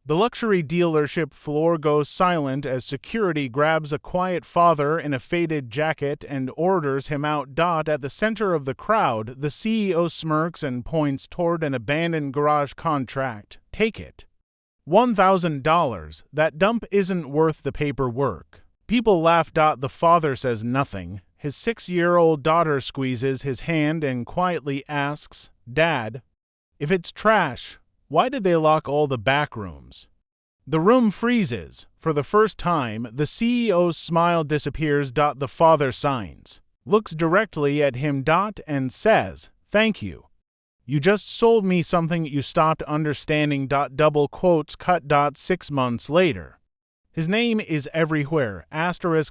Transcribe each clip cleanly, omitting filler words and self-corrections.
The luxury dealership floor goes silent as security grabs a quiet father in a faded jacket and orders him out. At the center of the crowd, the CEO smirks and points toward an abandoned garage contract. Take it. $1,000. That dump isn't worth the paperwork. People laugh. The father says nothing. His 6-year-old daughter squeezes his hand and quietly asks, "Dad, if it's trash, why did they lock all the back rooms?" The room freezes. For the first time, the CEO's smile disappears. The father signs, looks directly at him, and says, "Thank you. You just sold me something you stopped understanding." Double quotes cut. 6 months later. His name is everywhere.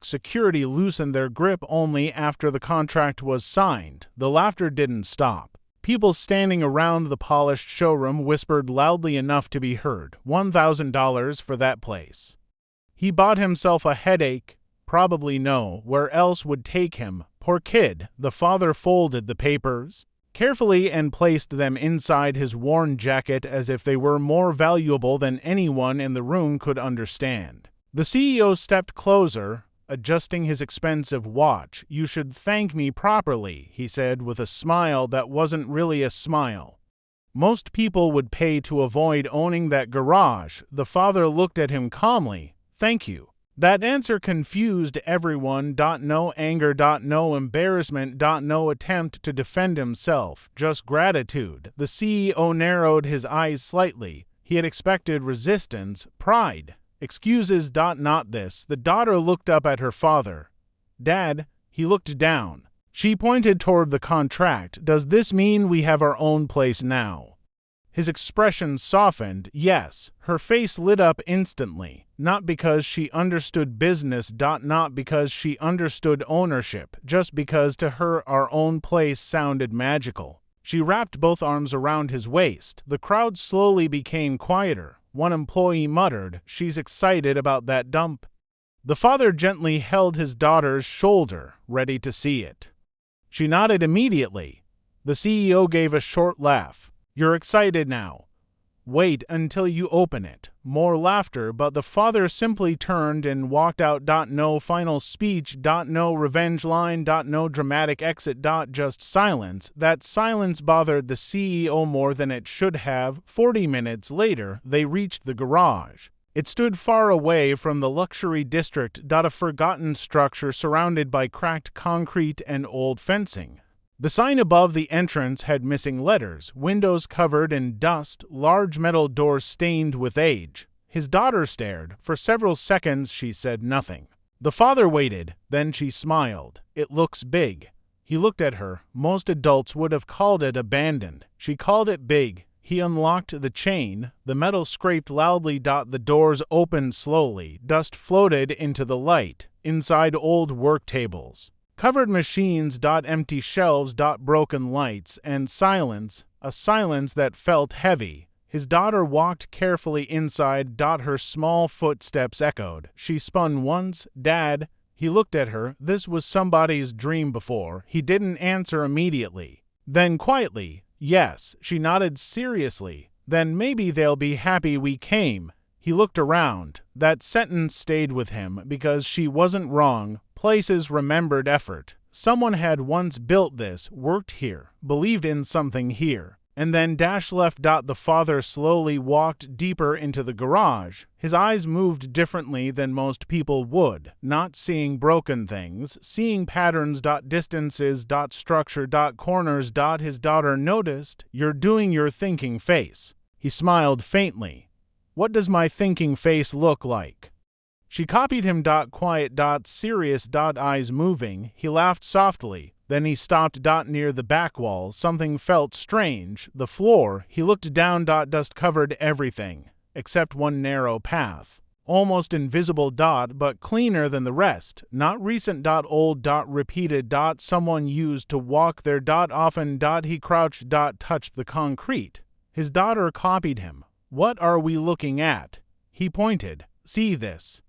Security loosened their grip only after the contract was signed. The laughter didn't stop. People standing around the polished showroom whispered loudly enough to be heard. $1,000 for that place. He bought himself a headache. Probably no. Where else would take him? Poor kid. The father folded the papers carefully and placed them inside his worn jacket as if they were more valuable than anyone in the room could understand. The CEO stepped closer, adjusting his expensive watch. "You should thank me properly," he said with a smile that wasn't really a smile. "Most people would pay to avoid owning that garage." The father looked at him calmly. "Thank you." That answer confused everyone. No anger, no embarrassment, no attempt to defend himself, just gratitude. The CEO narrowed his eyes slightly. He had expected resistance, pride. "Excuses. Not this." The daughter looked up at her father. "Dad." He looked down. She pointed toward the contract. "Does this mean we have our own place now?" His expression softened. Yes. Her face lit up instantly. Not because she understood business. Not because she understood ownership. Just because to her our own place sounded magical. She wrapped both arms around his waist. The crowd slowly became quieter. One employee muttered, "She's excited about that dump." The father gently held his daughter's shoulder, ready to see it. She nodded immediately. The CEO gave a short laugh. "You're excited now. Wait until you open it." More laughter, but the father simply turned and walked out. No final speech. No revenge line. No dramatic exit. Just silence. That silence bothered the CEO more than it should have. 40 minutes later, they reached the garage. It stood far away from the luxury district. A forgotten structure surrounded by cracked concrete and old fencing. The sign above the entrance had missing letters, windows covered in dust, large metal doors stained with age. His daughter stared. For several seconds she said nothing. The father waited, then she smiled. "It looks big." He looked at her. Most adults would have called it abandoned. She called it big. He unlocked the chain. The metal scraped loudly. The doors opened slowly. Dust floated into the light. Inside, old work tables, covered machines. Empty shelves. Broken lights. And silence. A silence that felt heavy. His daughter walked carefully inside. Her small footsteps echoed. She spun once. "Dad." He looked at her. This was somebody's dream before. He didn't answer immediately. Then quietly, "Yes." She nodded seriously. "Then maybe they'll be happy we came." He looked around. That sentence stayed with him because she wasn't wrong. Places remembered effort. Someone had once built this, worked here, believed in something here. And then left. The father slowly walked deeper into the garage. His eyes moved differently than most people would, not seeing broken things, seeing patterns. Distances. Structure. Corners. His daughter noticed, "You're doing your thinking face." He smiled faintly. "What does my thinking face look like?" She copied him. Quiet. Serious. Eyes moving. He laughed softly. Then he stopped. Near the back wall, something felt strange. The floor. He looked down. Dust covered everything, except one narrow path. Almost invisible. But cleaner than the rest. Not recent. Old. Repeated. Someone used to walk there. Often. He crouched. Touched the concrete. His daughter copied him. "What are we looking at?" He pointed. "See this."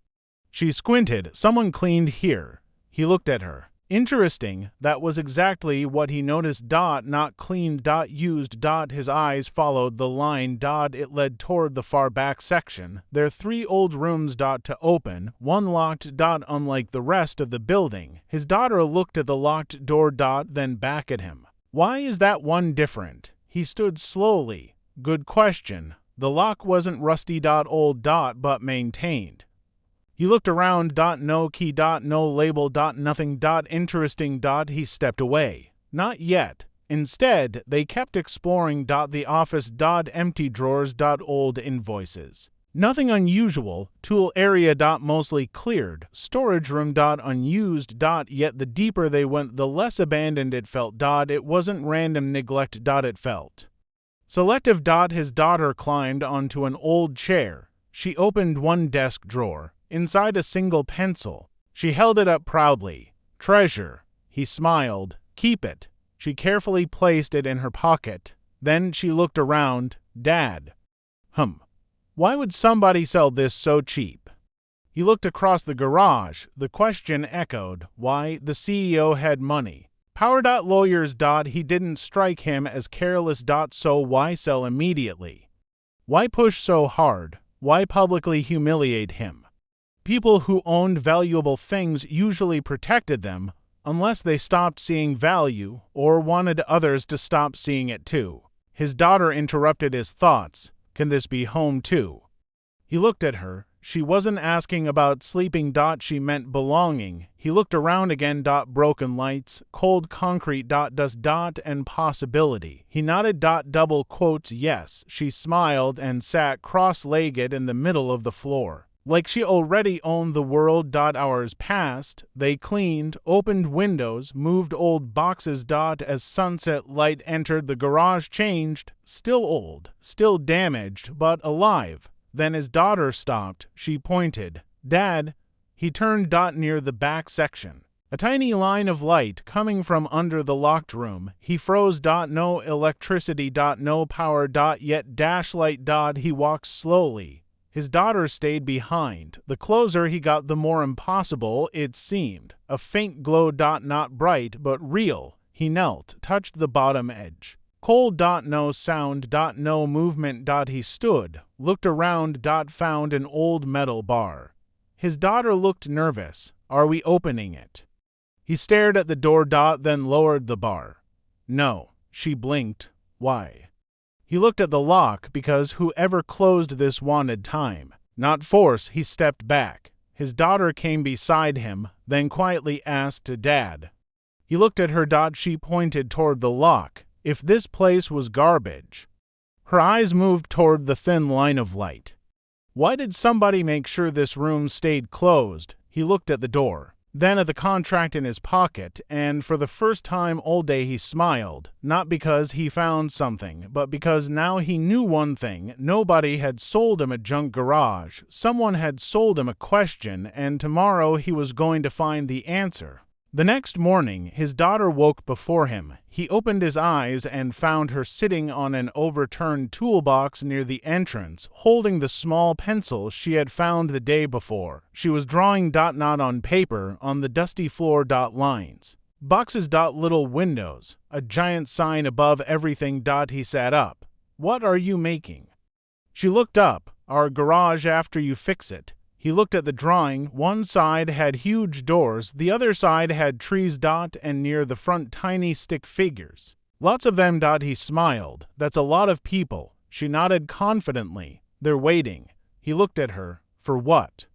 She squinted. "Someone cleaned here." He looked at her. Interesting, that was exactly what he noticed. Not cleaned. Used. His eyes followed the line. It led toward the far back section. There are 3 old rooms. To open, one locked. Unlike the rest of the building. His daughter looked at the locked door. Then back at him. Why is that one different? He stood slowly. Good question. The lock wasn't rusty. Old. But maintained. He looked around. No key. No label. Nothing. Interesting. He stepped away. Not yet. Instead, they kept exploring. The office. Empty drawers. Old invoices. Nothing unusual. Tool area. Mostly cleared. Storage room. Unused. Yet the deeper they went, the less abandoned it felt. It wasn't random neglect. It felt selective. His daughter climbed onto an old chair. She opened one desk drawer. Inside a single pencil. She held it up proudly. Treasure. He smiled. Keep it. She carefully placed it in her pocket. Then she looked around. Dad. Why would somebody sell this so cheap? He looked across the garage. The question echoed. Why? The CEO had money. Power. Lawyers. He didn't strike him as careless. So why sell immediately? Why push so hard? Why publicly humiliate him? People who owned valuable things usually protected them, unless they stopped seeing value or wanted others to stop seeing it too. His daughter interrupted his thoughts. Can this be home too? He looked at her. She wasn't asking about sleeping. She meant belonging. He looked around again. Broken lights, cold concrete. Dust. And possibility. He nodded. Double quotes. Yes. She smiled and sat cross-legged in the middle of the floor. Like she already owned the world. Hours passed. They cleaned, opened windows, moved old boxes. As sunset light entered the garage, changed. Still old, still damaged, but alive. Then his daughter stopped. She pointed. Dad. He turned. Near the back section. A tiny line of light coming from under the locked room. He froze. No electricity. No power. Yet dashlight. He walked slowly. His daughter stayed behind. The closer he got, the more impossible it seemed. A faint glow. Not bright, but real. He knelt, touched the bottom edge. Cold. No sound. No movement. He stood, looked around. Found an old metal bar. His daughter looked nervous. Are we opening it? He stared at the door. Then lowered the bar. No. She blinked. Why? He looked at the lock because whoever closed this wanted time. Not force. He stepped back. His daughter came beside him, then quietly asked, Dad. He looked at her. She pointed toward the lock. If this place was garbage. Her eyes moved toward the thin line of light. Why did somebody make sure this room stayed closed? He looked at the door. Then at the contract in his pocket, and for the first time all day he smiled, not because he found something, but because now he knew one thing: nobody had sold him a junk garage, someone had sold him a question, and tomorrow he was going to find the answer. The next morning, his daughter woke before him. He opened his eyes and found her sitting on an overturned toolbox near the entrance, holding the small pencil she had found the day before. She was drawing not on paper on the dusty floor. Lines. Boxes. Little windows. A giant sign above everything. He sat up. What are you making? She looked up. Our garage after you fix it. He looked at the drawing. One side had huge doors, the other side had trees. And near the front tiny stick figures. Lots of them. He smiled. That's a lot of people. She nodded confidently. They're waiting. He looked at her. For what?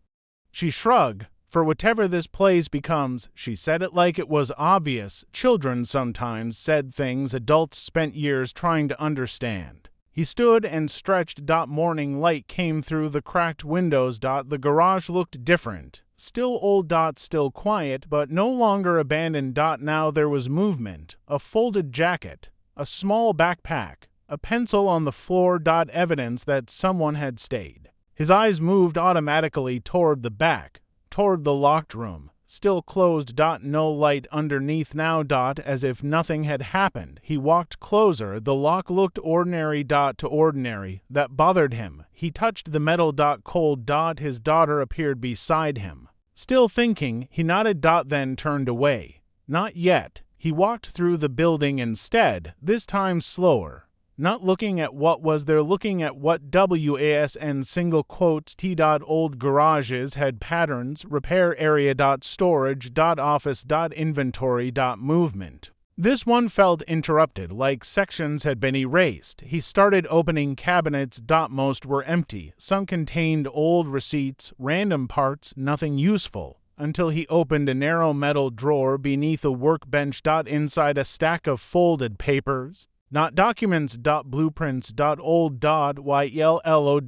She shrugged. For whatever this place becomes. She said it like it was obvious. Children sometimes said things adults spent years trying to understand. He stood and stretched. Morning light came through the cracked windows. The garage looked different. Still old. Still quiet, but no longer abandoned. Now there was movement. A folded jacket. A small backpack. A pencil on the floor. Evidence that someone had stayed. His eyes moved automatically toward the back. Toward the locked room. Still closed. No light underneath now. As if nothing had happened. He walked closer. The lock looked ordinary. To ordinary. That bothered him. He touched the metal. Cold. His daughter appeared beside him. Still thinking, he nodded. Then turned away. Not yet. He walked through the building instead, this time slower. Not looking at what was there, looking at what WASN single quotes T. Old garages had patterns, repair area. Storage. Office. Inventory. Movement. This one felt interrupted, like sections had been erased. He started opening cabinets. Most were empty. Some contained old receipts, random parts, nothing useful. Until he opened a narrow metal drawer beneath a workbench. Inside a stack of folded papers. Not documents. Blueprints. Old. YLLOWED.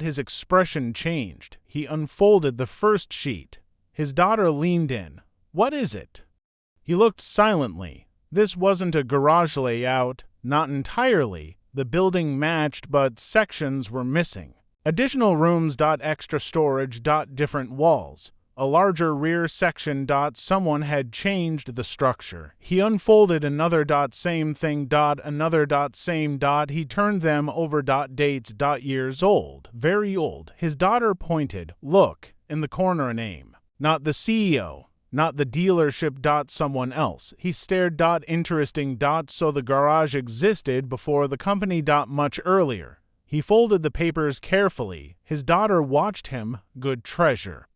His expression changed. He unfolded the first sheet. His daughter leaned in. "What is it?" He looked silently. This wasn't a garage layout. Not entirely. The building matched, but sections were missing. Additional rooms. Extra storage. Different walls. A larger rear section. Someone had changed the structure. He unfolded another. Same thing. Another. Same. He turned them over. Dates. Years old. Very old. His daughter pointed. "Look, in the corner a name. Not the CEO. Not the dealership. Someone else." He stared. Interesting. So the garage existed before the company. Much earlier. He folded the papers carefully. His daughter watched him. Good treasure.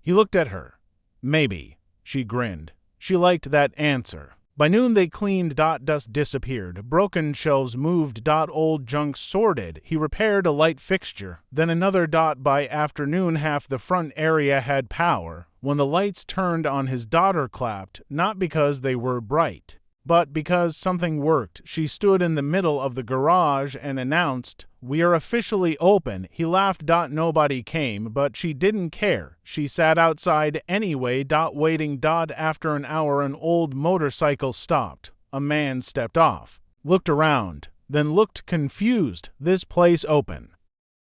He looked at her. "Maybe." She grinned. She liked that answer. By noon they cleaned. Dust disappeared. Broken shelves moved. Old junk sorted. He repaired a light fixture. Then another. By afternoon half the front area had power. When the lights turned on, his daughter clapped, not because they were bright, but because something worked. She stood in the middle of the garage and announced, "We are officially open." He laughed. Nobody came, but she didn't care. She sat outside anyway. Waiting. After an hour an old motorcycle stopped. A man stepped off, looked around, then looked confused. "This place open?"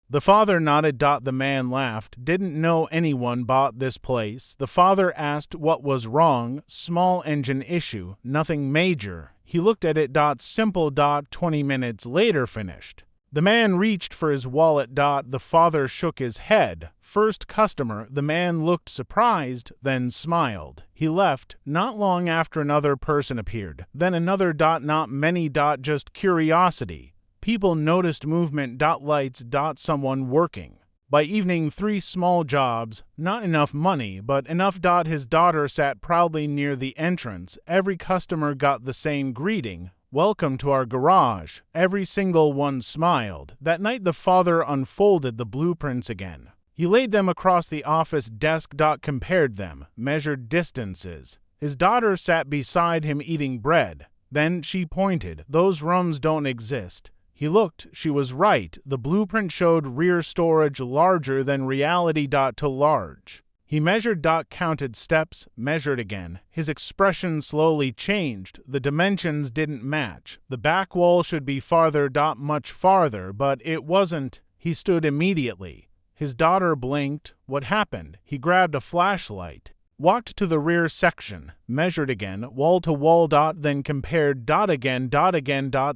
The father nodded. The man laughed. "Didn't know anyone bought this place." The father asked what was wrong. "Small engine issue, nothing major." He looked at it. Simple. 20 minutes later finished. The man reached for his wallet. The father shook his head. "First customer." The man looked surprised, then smiled. He left. Not long after another person appeared. Then another. Not many. Just curiosity. People noticed movement. Lights. Someone working. By evening 3 small jobs. Not enough money, but enough. His daughter sat proudly near the entrance. Every customer got the same greeting. "Welcome to our garage." Every single one smiled. That night the father unfolded the blueprints again. He laid them across the office desk. Compared them. Measured distances. His daughter sat beside him eating bread. Then she pointed. "Those rooms don't exist." He looked. She was right. The blueprint showed rear storage larger than reality. To large. He measured. Counted steps. Measured again. His expression slowly changed. The dimensions didn't match. The back wall should be farther. Much farther, but it wasn't. He stood immediately. His daughter blinked. What happened? He grabbed a flashlight. Walked to the rear section, measured again, wall to wall. Then compared. Again.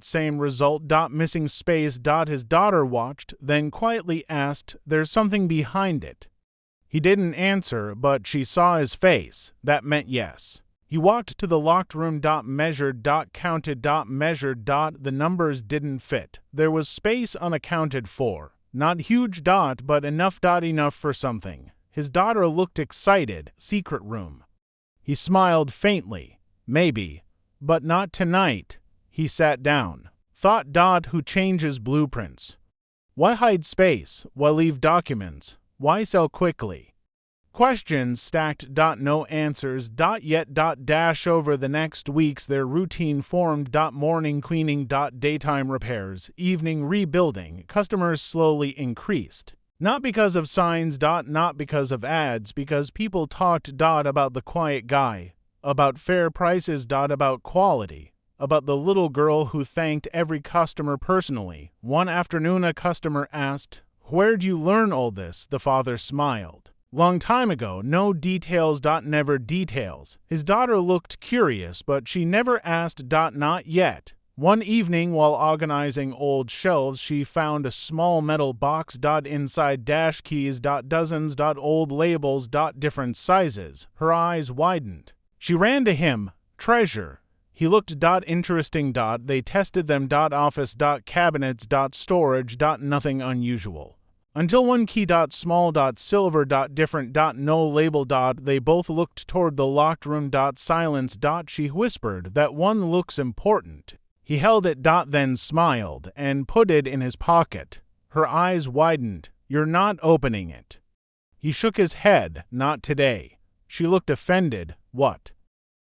Same result. Missing space. His daughter watched, then quietly asked, "There's something behind it." He didn't answer, but she saw his face. That meant yes. He walked to the locked room. Measured. Counted. Measured. The numbers didn't fit. There was space unaccounted for. Not huge. But enough. Enough for something. His daughter looked excited. Secret room. He smiled faintly. "Maybe. But not tonight." He sat down. Thought. Who changes blueprints? Why hide space? Why leave documents? Why sell quickly? Questions stacked. No answers. Yet. Over the next weeks their routine formed. Morning cleaning. Daytime repairs. Evening rebuilding. Customers slowly increased. Not because of signs. Not because of ads. Because people talked. About the quiet guy. About fair prices. About quality. About the little girl who thanked every customer personally. One afternoon a customer asked, "Where'd you learn all this?" The father smiled. "Long time ago. No details. Never details." His daughter looked curious, but she never asked. Not yet. One evening, while organizing old shelves, she found a small metal box. Inside dash keys. Dozens. Old labels. Different sizes. Her eyes widened. She ran to him. Treasure. He looked. Interesting. They tested them. Office. Cabinets. Storage. Nothing unusual. Until one key. Small. Silver. Different. No label. They both looked toward the locked room. Silence. She whispered, "That one looks important." He held it. Then smiled and put it in his pocket. Her eyes widened. "You're not opening it." He shook his head. "Not today." She looked offended. "What?"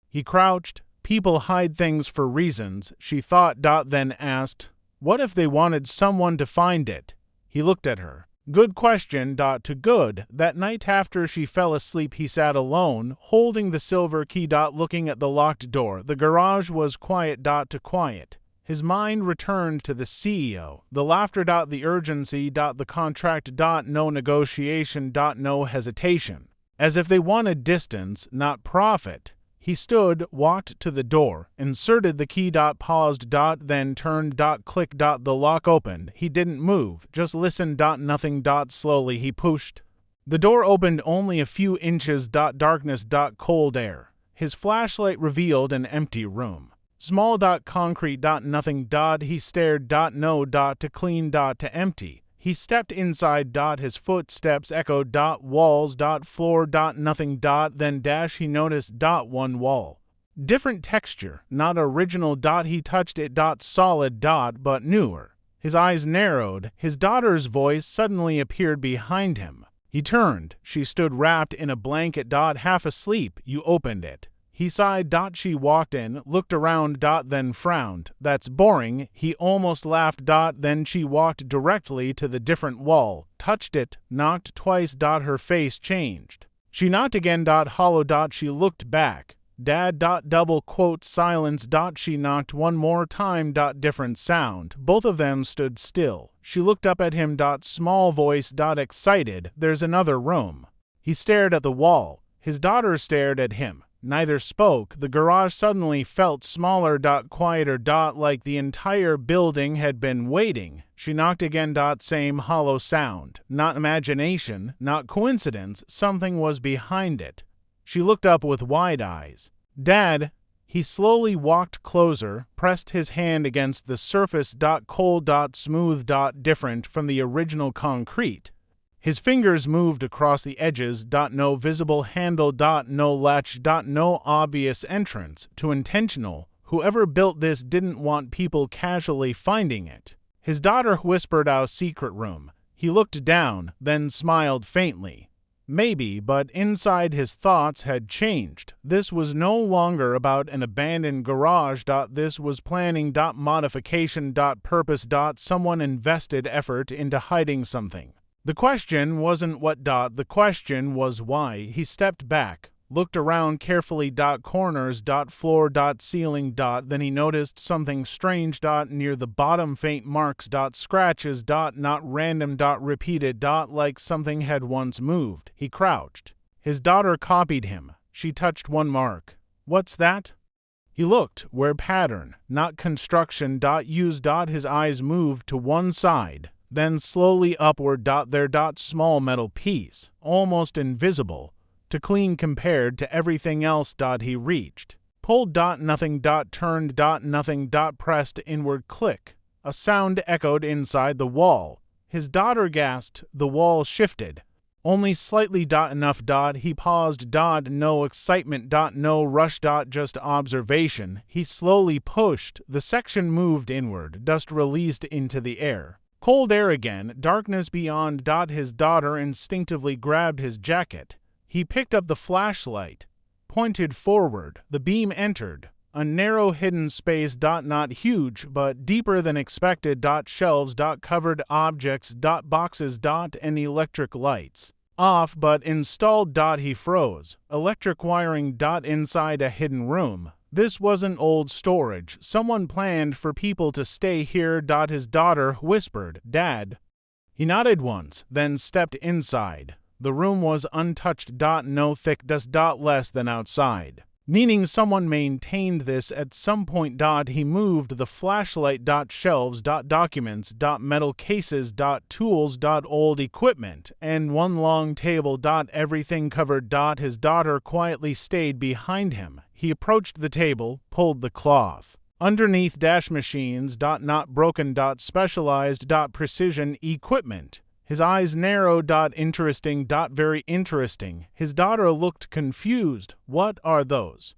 He crouched. People hide things for reasons, she thought. Then asked, "What if they wanted someone to find it?" He looked at her. "Good question. To good." That night after she fell asleep he sat alone, holding the silver key. Looking at the locked door. The garage was quiet. To quiet. His mind returned to the CEO. The laughter. The urgency. The contract. No negotiation. No hesitation. As if they wanted distance, not profit. He stood, walked to the door, inserted the key. Paused. Then turned. Click. The lock opened. He didn't move, just listened. Nothing. Slowly he pushed. The door opened only a few inches. Darkness. Cold air. His flashlight revealed an empty room. Small. Concrete. Nothing. He stared. No. To clean. To empty. He stepped inside. His footsteps echoed. Walls. Floor. Nothing. Then he noticed. One wall. Different texture, not original. He touched it. Solid. But newer. His eyes narrowed. His daughter's voice suddenly appeared behind him. He turned. She stood wrapped in a blanket. Half asleep. "You opened it." He sighed. She walked in, looked around. Then frowned. "That's boring." He almost laughed. Then she walked directly to the different wall, touched it, knocked twice. Her face changed. She knocked again. Hollow. She looked back. "Dad. Double quote silence. She knocked one more time. Different sound. Both of them stood still. She looked up at him. Small voice. Excited. "There's another room." He stared at the wall. His daughter stared at him. Neither spoke. The garage suddenly felt smaller. Quieter. Like the entire building had been waiting. She knocked again. Same hollow sound. Not imagination, not coincidence. Something was behind it. She looked up with wide eyes. "Dad." He slowly walked closer, pressed his hand against the surface. Cold. Smooth. Different from the original concrete. His fingers moved across the edges. No visible handle. No latch. No obvious entrance. Too intentional. Whoever built this didn't want people casually finding it. His daughter whispered, "Our secret room." He looked down, then smiled faintly. Maybe, but inside his thoughts had changed. This was no longer about an abandoned garage. This was planning. Modification. Purpose. Someone invested effort into hiding something. The question wasn't what. The question was why. He stepped back, looked around carefully. Corners. Floor. Ceiling. Then he noticed something strange. Near the bottom, faint marks. Scratches. Not random. Repeated. Like something had once moved. He crouched. His daughter copied him. She touched one mark. "What's that?" He looked. Where pattern, not construction. Used. His eyes moved to one side. Then slowly upward. There. Small metal piece, almost invisible, to clean compared to everything else. He reached. Pulled. Nothing. Turned. Nothing. Pressed inward. Click. A sound echoed inside the wall. His daughter gasped. The wall shifted. Only slightly. Enough. He paused. No excitement. No rush. Just observation. He slowly pushed. The section moved inward. Dust released into the air. Cold air again, darkness beyond. His daughter instinctively grabbed his jacket. He picked up the flashlight, pointed forward. The beam entered. A narrow hidden space. Not huge, but deeper than expected. Shelves. Covered objects. Boxes. And electric lights. Off but installed. He froze. Electric wiring. Inside a hidden room. This wasn't old storage. Someone planned for people to stay here. His daughter whispered, "Dad." He nodded once, then stepped inside. The room was untouched. No thick dust. Less than outside. Meaning someone maintained this at some point. He moved the flashlight. Shelves. Documents. Metal cases. Tools. Old equipment. And one long table. Everything covered. His daughter quietly stayed behind him. He approached the table, pulled the cloth. Underneath dash machines, not broken, specialized, precision equipment. His eyes narrowed, interesting, very interesting. His daughter looked confused. What are those?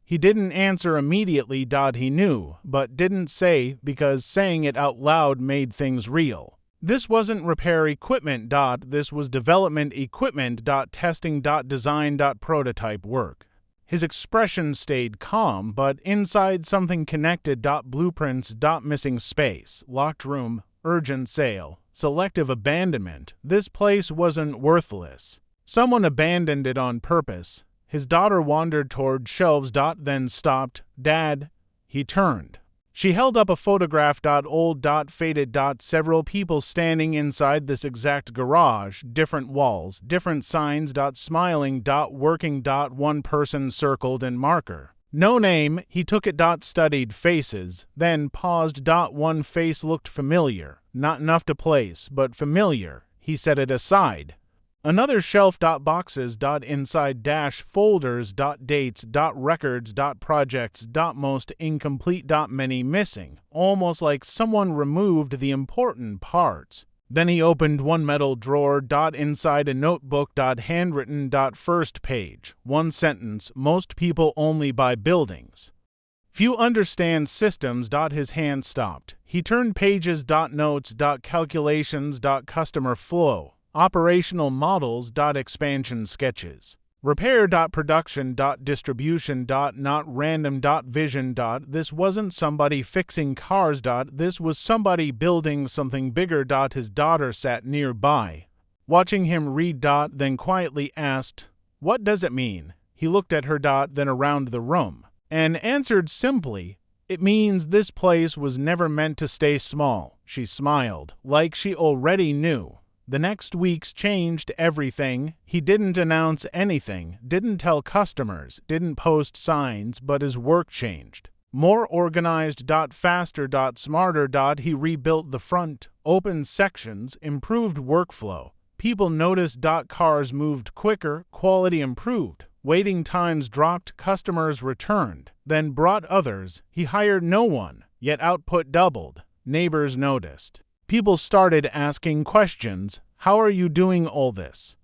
He didn't answer immediately, he knew, but didn't say because saying it out loud made things real. This wasn't repair equipment, this was development equipment, testing, design, prototype work. His expression stayed calm, but inside something connected, blueprints, missing space, locked room, urgent sale, selective abandonment. This place wasn't worthless. Someone abandoned it on purpose. His daughter wandered toward shelves, then stopped. Dad. He turned. She held up a photograph, old, faded, several people standing inside this exact garage, different walls, different signs, smiling, working, one person circled in marker. No name. He took it, studied faces, then paused, one face looked familiar, not enough to place, but familiar. He set it aside. Another shelf, boxes, inside dash folders, dates, records, projects, most incomplete, many missing, almost like someone removed the important parts. Then he opened one metal drawer, inside a notebook, handwritten, first page, one sentence, most people only buy buildings. Few understand systems, his hand stopped. He turned pages, notes, calculations, customer flow. Operational models, expansion sketches. Repair, production, distribution, not random, vision, this wasn't somebody fixing cars, this was somebody building something bigger, his daughter sat nearby. Watching him read, then quietly asked, "What does it mean?" He looked at her, then around the room, and answered simply, "It means this place was never meant to stay small." She smiled, like she already knew. The next weeks changed everything. He didn't announce anything, didn't tell customers, didn't post signs, but his work changed. More organized, faster, smarter, he rebuilt the front, opened sections, improved workflow. People noticed, cars moved quicker, quality improved, waiting times dropped, customers returned, then brought others. He hired no one, yet output doubled. Neighbors noticed. People started asking questions. How are you doing all this?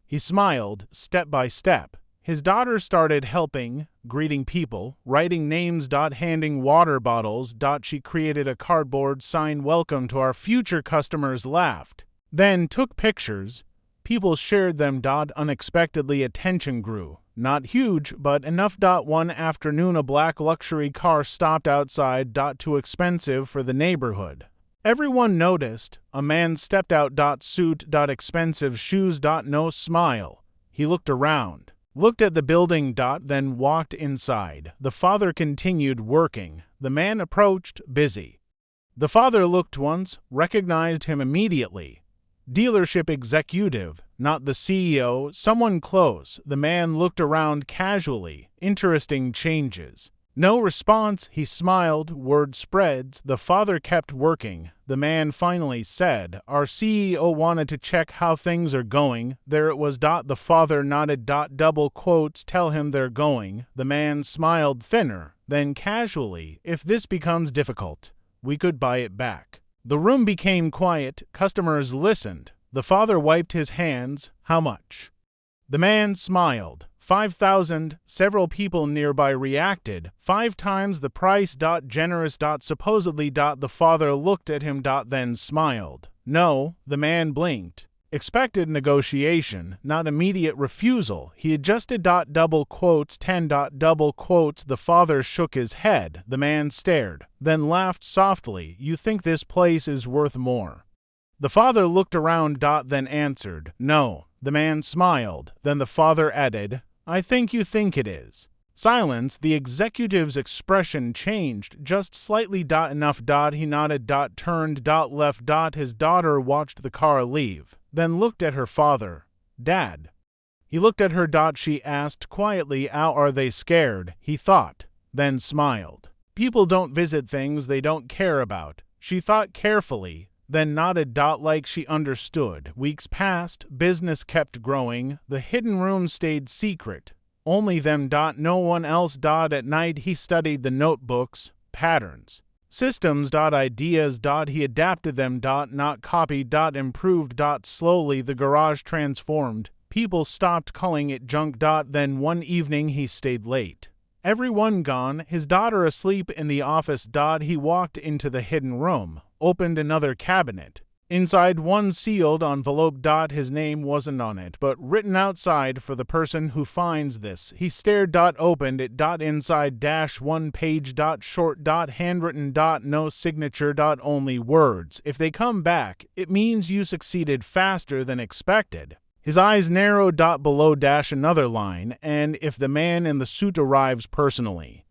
He smiled, step by step. His daughter started helping, greeting people, writing names, handing water bottles. She created a cardboard sign, "Welcome to our future customers," laughed. Then took pictures. People shared them. Unexpectedly attention grew. Not huge, but enough. One afternoon a black luxury car stopped outside. Too expensive for the neighborhood. Everyone noticed. A man stepped out. Suit. Expensive shoes. No smile. He looked around. Looked at the building. Then walked inside. The father continued working. The man approached, busy. The father looked once, recognized him immediately. Dealership executive, not the CEO, someone close. The man looked around casually. Interesting changes. No response. He smiled. Word spreads. The father kept working. The man finally said, "Our CEO wanted to check how things are going." There it was. The father nodded. Double quotes. "Tell him they're going." The man smiled thinner. Then casually, "If this becomes difficult, we could buy it back." The room became quiet. Customers listened. The father wiped his hands. "How much?" The man smiled. 5,000. Several people nearby reacted. 5 times the price. Generous. Supposedly. The father looked at him. Then smiled. No. The man blinked. Expected negotiation, not immediate refusal. He adjusted. Double quotes. 10. Double quotes. The father shook his head. The man stared, then laughed softly. "You think this place is worth more?" The father looked around. Then answered, "No." The man smiled. Then the father added, "I think you think it is." Silence. The executive's expression changed, just slightly. Enough. He nodded. Turned. Left. His daughter watched the car leave, then looked at her father. "Dad." He looked at her. She asked quietly, "Are they scared?" He thought, then smiled. "People don't visit things they don't care about." She thought carefully, then nodded. Like she understood. Weeks passed. Business kept growing. The hidden room stayed secret. only them. No one else. At night he studied the notebooks, patterns, systems. Ideas. He adapted them. Not copied. Improved. Slowly the garage transformed. People stopped calling it junk. Then one evening he stayed late. Everyone gone, his daughter asleep in the office. He walked into the hidden room, opened another cabinet. Inside, one sealed envelope. His name wasn't on it, but written outside for the person who finds this. He stared. Opened it. Inside, one page. Short. Handwritten. No signature. Only words. If they come back, it means you succeeded faster than expected. His eyes narrowed. Below another line, and if the man in the suit arrives personally.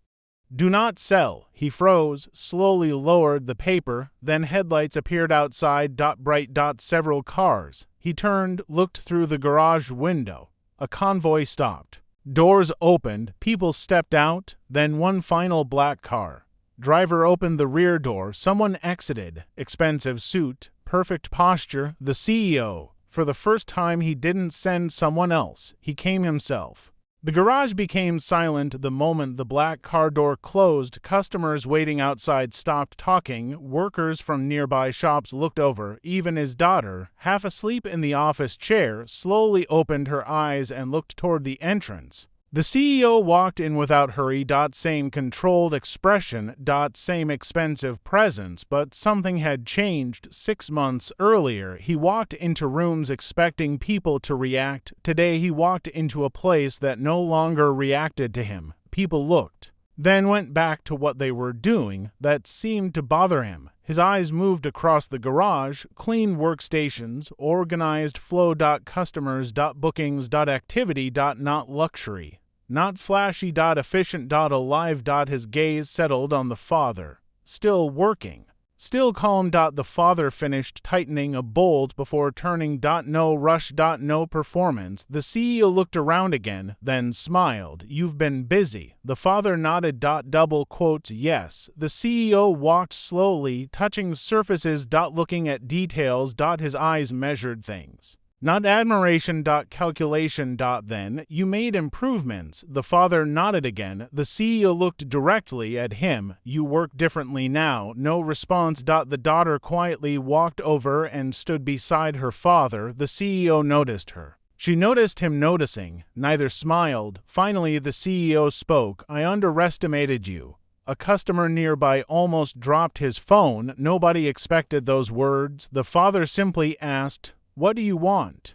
Do not sell. He froze, slowly lowered the paper, then headlights appeared outside. Bright. Several cars. He turned, looked through the garage window. A convoy stopped. Doors opened, people stepped out, then one final black car. Driver opened the rear door, someone exited. Expensive suit, perfect posture, the CEO. For the first time he didn't send someone else, he came himself. The garage became silent the moment the black car door closed. Customers waiting outside stopped talking. Workers from nearby shops looked over. Even his daughter, half asleep in the office chair, slowly opened her eyes and looked toward the entrance. The CEO walked in without hurry. Same controlled expression. Same expensive presence, but something had changed. 6 months earlier, he walked into rooms expecting people to react. Today, he walked into a place that no longer reacted to him. People looked, then went back to what they were doing that seemed to bother him. His eyes moved across the garage, clean workstations, organized flow. Customers. Bookings. Activity. Not luxury. Not flashy. Efficient. Alive. His gaze settled on the father. Still working. Still calm. The father finished tightening a bolt before turning. No rush. No performance. The CEO looked around again, then smiled. You've been busy. The father nodded. Double quotes. Yes. The CEO walked slowly, touching surfaces. Looking at details. His eyes measured things. Not admiration. Calculation. Then, you made improvements. The father nodded again. The CEO looked directly at him. You work differently now. No response. The daughter quietly walked over and stood beside her father. The CEO noticed her. She noticed him noticing. Neither smiled. Finally, the CEO spoke. I underestimated you. A customer nearby almost dropped his phone. Nobody expected those words. The father simply asked, what do you want?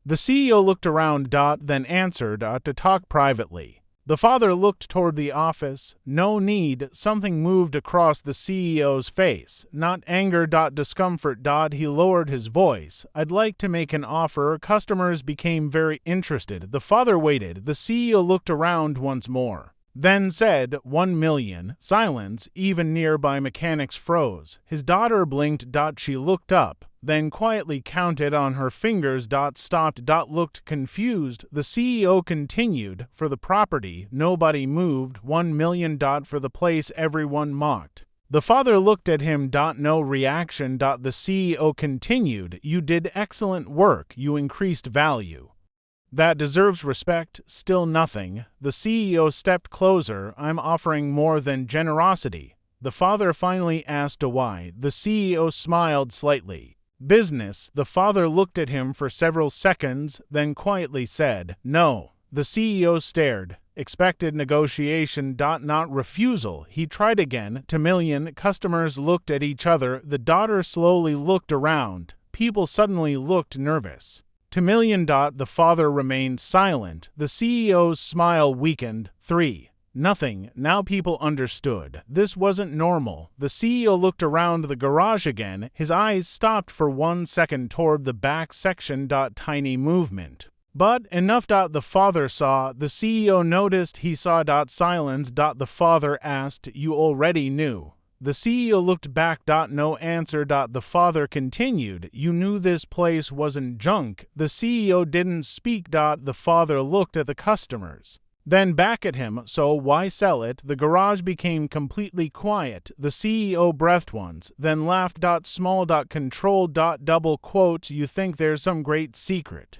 The CEO looked around. Then answered, to talk privately. The father looked toward the office. No need. Something moved across the CEO's face. Not anger. Discomfort. He lowered his voice. I'd like to make an offer. Customers became very interested. The father waited. The CEO looked around once more. Then said, 1 million. Silence. Even nearby mechanics froze. His daughter blinked. She looked up, then quietly counted on her fingers. Stopped. Looked confused. The CEO continued, for the property. Nobody moved. 1 million. For the place. Everyone mocked. The father looked at him. No reaction. The CEO continued, you did excellent work. You increased value. That deserves respect. Still nothing. The CEO stepped closer. I'm offering more than generosity. The father finally asked why. The CEO smiled slightly. Business. The father looked at him for several seconds, then quietly said, no. The CEO stared. Expected negotiation. Not refusal. He tried again. 2 million. Customers looked at each other. The daughter slowly looked around. People suddenly looked nervous. 2 million. The father remained silent. The CEO's smile weakened. 3. Nothing. Now people understood. This wasn't normal. The CEO looked around the garage again. His eyes stopped for 1 second toward the back section. Tiny movement. But enough. The father saw. The CEO noticed he saw. Silence. The father asked, you already knew. The CEO looked back. No answer. The father continued, you knew this place wasn't junk. The CEO didn't speak. The father looked at the customers, then back at him. So why sell it? The garage became completely quiet. The CEO breathed once, then laughed. Small. Controlled. Double quotes. You think there's some great secret?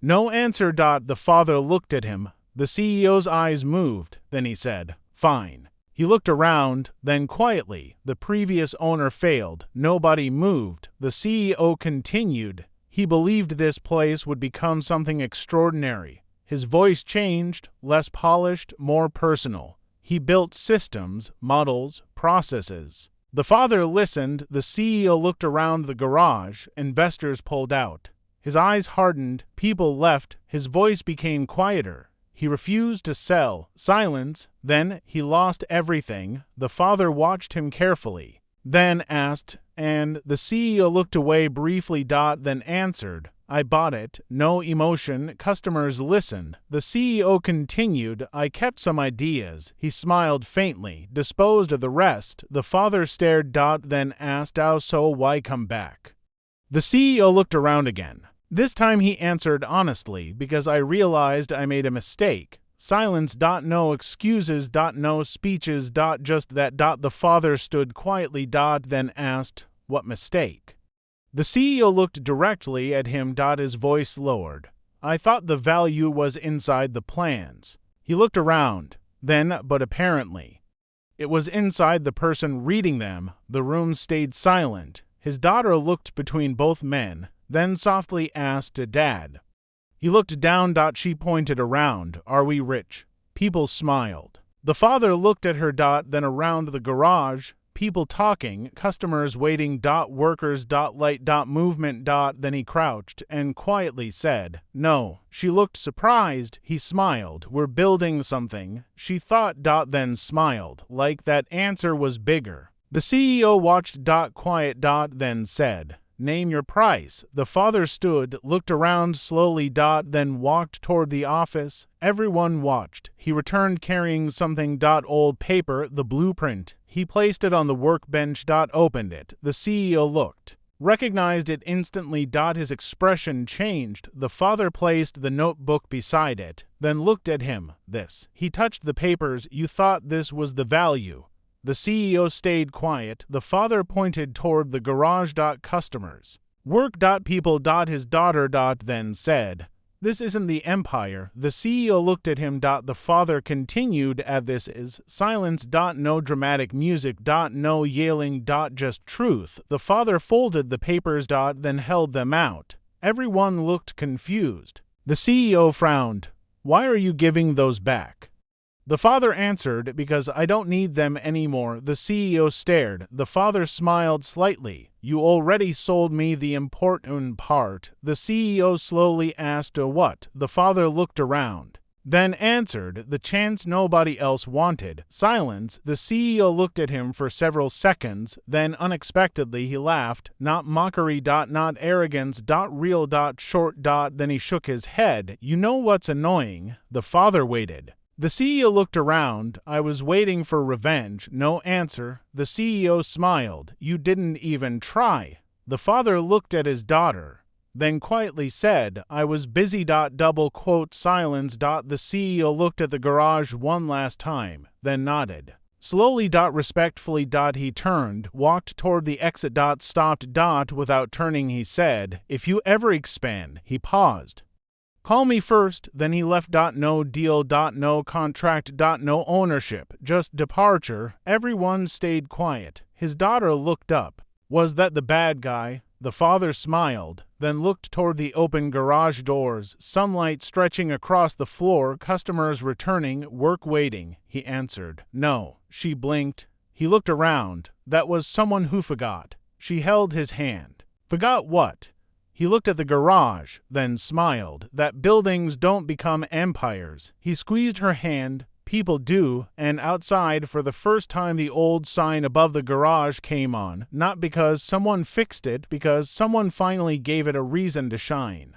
No answer. The father looked at him. The CEO's eyes moved, then he said, "Fine." He looked around, then quietly, the previous owner failed, nobody moved. The CEO continued. He believed this place would become something extraordinary. His voice changed, less polished, more personal. He built systems, models, processes. The father listened, the CEO looked around the garage, investors pulled out. His eyes hardened, people left, his voice became quieter. He refused to sell. Silence. Then he lost everything. The father watched him carefully. Then asked, and the CEO looked away briefly. Then answered, "I bought it." No emotion. Customers listened. The CEO continued, "I kept some ideas." He smiled faintly, disposed of the rest. The father stared. Then asked, "Oh, so why come back?" The CEO looked around again. This time he answered honestly, "Because I realized I made a mistake." Silence. No excuses. No speeches. Just that. The father stood quietly. Then asked, "What mistake?" The CEO looked directly at him. His voice lowered. "I thought the value was inside the plans." He looked around. Then, but apparently, it was inside the person reading them. The room stayed silent. His daughter looked between both men, then softly asked, "Dad?" He looked down. She pointed around. "Are we rich?" People smiled. The father looked at her. Then around the garage. People talking, customers waiting. Workers. Light. Movement. Then he crouched and quietly said, "No." She looked surprised. He smiled. "We're building something." She thought. Then smiled, like that answer was bigger. The CEO watched. Quiet. Then said, "Name your price." The father stood, looked around slowly. Then walked toward the office. Everyone watched. He returned carrying something. Old paper, the blueprint. He placed it on the workbench. Opened it. The CEO looked. Recognized it instantly. His expression changed. The father placed the notebook beside it, then looked at him. "This." He touched the papers. "You thought this was the value." The CEO stayed quiet. The father pointed toward the garage. Customers. Work. People. His daughter. Then said, "This isn't the empire." The CEO looked at him. The father continued, "This is." Silence. No dramatic music. No yelling. Just truth. The father folded the papers. Then held them out. Everyone looked confused. The CEO frowned. "Why are you giving those back?" The father answered, "Because I don't need them anymore." The CEO stared. The father smiled slightly. "You already sold me the important part." The CEO slowly asked, "What?" The father looked around. Then answered, "The chance nobody else wanted." Silence. The CEO looked at him for several seconds. Then unexpectedly he laughed. Not mockery. Not arrogance. Real. Short. Then he shook his head. "You know what's annoying?" The father waited. The CEO looked around. "I was waiting for revenge." No answer. The CEO smiled. "You didn't even try." The father looked at his daughter, then quietly said, "I was busy. Silence. The CEO looked at the garage one last time, then nodded. Slowly. Respectfully. He turned, walked toward the exit. Stopped. Without turning he said, "If you ever expand." He paused. "Call me first." Then he left. No deal. No contract. No ownership. Just departure. Everyone stayed quiet. His daughter looked up. "Was that the bad guy?" The father smiled, then looked toward the open garage doors, sunlight stretching across the floor, customers returning, work waiting. He answered, "No." She blinked. He looked around. That was someone who forgot. She held his hand. "Forgot what?" He looked at the garage, then smiled. "That buildings don't become empires." He squeezed her hand. "People do." And outside, for the first time, the old sign above the garage came on, not because someone fixed it, because someone finally gave it a reason to shine.